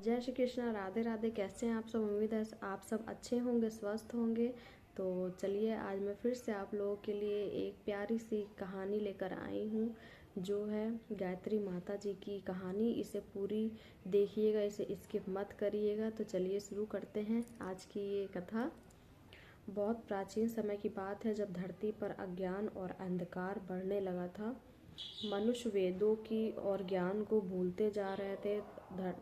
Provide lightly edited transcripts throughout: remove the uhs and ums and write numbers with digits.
जय श्री कृष्णा, राधे राधे। कैसे हैं आप सब? उम्मीद है आप सब अच्छे होंगे, स्वस्थ होंगे। तो चलिए आज मैं फिर से आप लोगों के लिए एक प्यारी सी कहानी लेकर आई हूँ, जो है गायत्री माता जी की कहानी। इसे पूरी देखिएगा, इसे स्किप मत करिएगा। तो चलिए शुरू करते हैं आज की ये कथा। बहुत प्राचीन समय की बात है, जब धरती पर अज्ञान और अंधकार बढ़ने लगा था। मनुष्य वेदों की और ज्ञान को भूलते जा रहे थे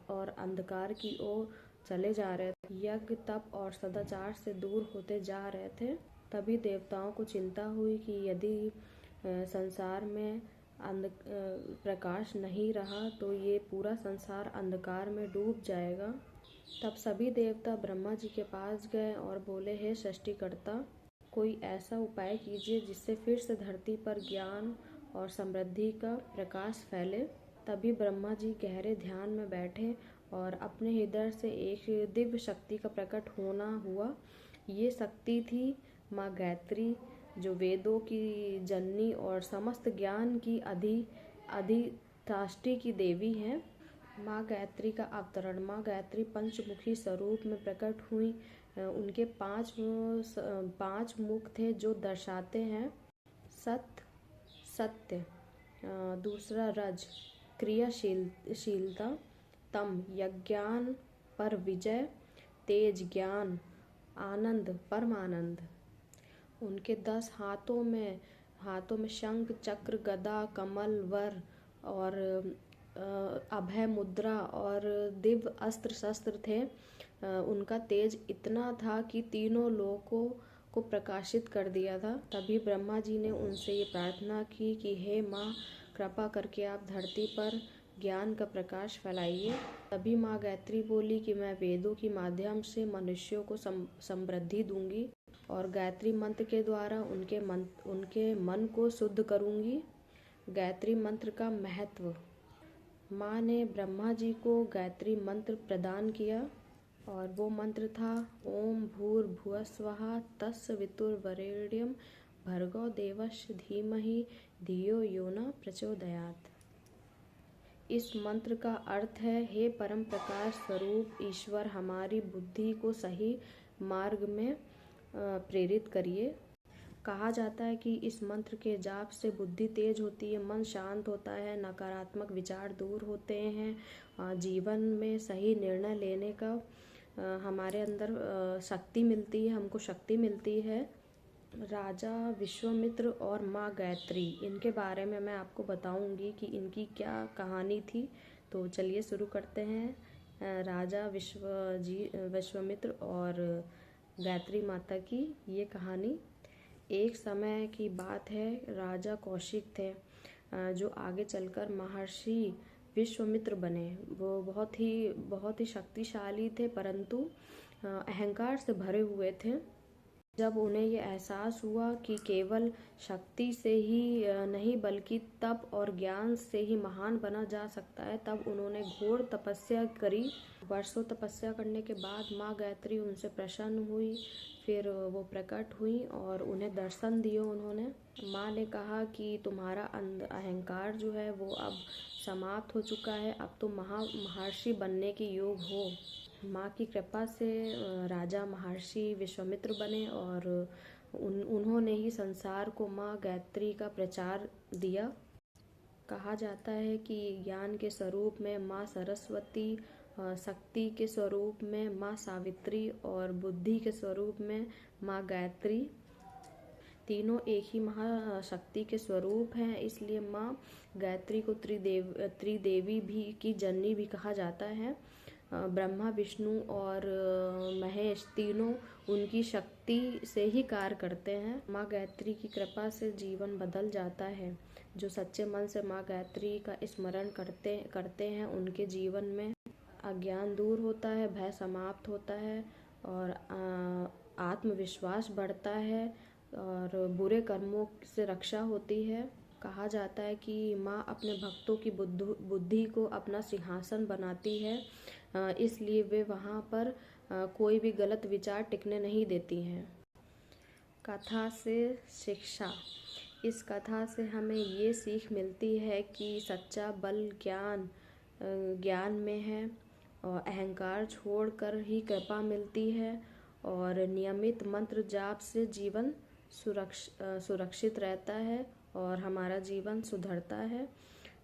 और अंधकार की ओर चले जा रहे थे। यज्ञ, तप और सदाचार से दूर होते जा रहे थे। तभी देवताओं को चिंता हुई कि यदि संसार में प्रकाश नहीं रहा तो ये पूरा संसार अंधकार में डूब जाएगा। तब सभी देवता ब्रह्मा जी के पास गए और बोले, हे सृष्टिकर्ता, कोई ऐसा उपाय कीजिए जिससे फिर से धरती पर ज्ञान और समृद्धि का प्रकाश फैले। तभी ब्रह्मा जी गहरे ध्यान में बैठे और अपने हृदय से एक दिव्य शक्ति का प्रकट होना हुआ। ये शक्ति थी माँ गायत्री, जो वेदों की जननी और समस्त ज्ञान की अधिष्ठात्री की देवी हैं। माँ गायत्री का अवतरण। माँ गायत्री पंचमुखी स्वरूप में प्रकट हुई। उनके पांच मुख थे जो दर्शाते हैं सत्य, दूसरा रज क्रियाशीलता, तम यज्ञान पर विजय, तेज ज्ञान, आनंद परमानंद। उनके 10 हाथों में शंख, चक्र, गदा, कमल, वर और अभय मुद्रा और दिव्य अस्त्र शस्त्र थे। उनका तेज इतना था कि तीनों लोकों को प्रकाशित कर दिया था। तभी ब्रह्मा जी ने उनसे ये प्रार्थना की कि हे माँ, कृपा करके आप धरती पर ज्ञान का प्रकाश फैलाइए। तभी माँ गायत्री बोली कि मैं वेदों के माध्यम से मनुष्यों को समृद्धि दूंगी और गायत्री मंत्र के द्वारा उनके मन को शुद्ध करूंगी। गायत्री मंत्र का महत्व। माँ ने ब्रह्मा जी को गायत्री मंत्र प्रदान किया और वो मंत्र था ओम भूर्भुवस्वः तत्सवितुर्वरेण्यं भर्गो देवस्य धीमहि धियो यो न प्रचोदयात्। इस मंत्र का अर्थ है, हे परम प्रकाश स्वरूप ईश्वर, हमारी बुद्धि को सही मार्ग में प्रेरित करिए। कहा जाता है कि इस मंत्र के जाप से बुद्धि तेज होती है, मन शांत होता है, नकारात्मक विचार दूर होते हैं, जीवन में सही निर्णय लेने का हमारे अंदर शक्ति मिलती है, हमको शक्ति मिलती है। राजा विश्वामित्र और माँ गायत्री, इनके बारे में मैं आपको बताऊंगी कि इनकी क्या कहानी थी। तो चलिए शुरू करते हैं राजा विश्वामित्र और गायत्री माता की ये कहानी। एक समय की बात है, राजा कौशिक थे जो आगे चलकर महर्षि विश्वामित्र बने। वो बहुत ही शक्तिशाली थे, परंतु अहंकार से भरे हुए थे। जब उन्हें ये एहसास हुआ कि केवल शक्ति से ही नहीं बल्कि तप और ज्ञान से ही महान बना जा सकता है, तब उन्होंने घोर तपस्या करी। वर्षों तपस्या करने के बाद माँ गायत्री उनसे प्रसन्न हुई। फिर वो प्रकट हुई और उन्हें दर्शन दिए। उन्होंने माँ ने कहा कि तुम्हारा अहंकार जो है वो अब समाप्त हो चुका है, अब तुम महर्षि बनने के योग हो। माँ की कृपा से राजा महर्षि विश्वामित्र बने और उन्होंने ही संसार को माँ गायत्री का प्रचार दिया। कहा जाता है कि ज्ञान के स्वरूप में माँ सरस्वती, शक्ति के स्वरूप में माँ सावित्री और बुद्धि के स्वरूप में माँ गायत्री, तीनों एक ही महाशक्ति के स्वरूप हैं। इसलिए माँ गायत्री को त्रिदेवी भी की जननी भी कहा जाता है। ब्रह्मा, विष्णु और महेश तीनों उनकी शक्ति से ही कार्य करते हैं। माँ गायत्री की कृपा से जीवन बदल जाता है। जो सच्चे मन से माँ गायत्री का स्मरण करते हैं, उनके जीवन में अज्ञान दूर होता है, भय समाप्त होता है और आत्मविश्वास बढ़ता है और बुरे कर्मों से रक्षा होती है। कहा जाता है कि माँ अपने भक्तों की बुद्धि को अपना सिंहासन बनाती है, इसलिए वे वहाँ पर कोई भी गलत विचार टिकने नहीं देती हैं। कथा से शिक्षा। इस कथा से हमें ये सीख मिलती है कि सच्चा बल ज्ञान में है और अहंकार छोड़कर ही कृपा मिलती है, और नियमित मंत्र जाप से जीवन सुरक्षित रहता है और हमारा जीवन सुधरता है।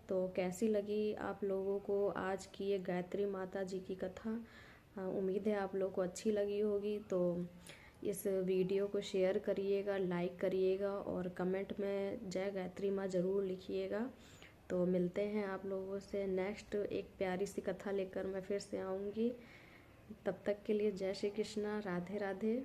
तो कैसी लगी आप लोगों को आज की ये गायत्री माता जी की कथा? उम्मीद है आप लोगों को अच्छी लगी होगी। तो इस वीडियो को शेयर करिएगा, लाइक करिएगा और कमेंट में जय गायत्री माँ ज़रूर लिखिएगा। तो मिलते हैं आप लोगों से नेक्स्ट एक प्यारी सी कथा लेकर मैं फिर से आऊँगी। तब तक के लिए जय श्री कृष्णा, राधे राधे।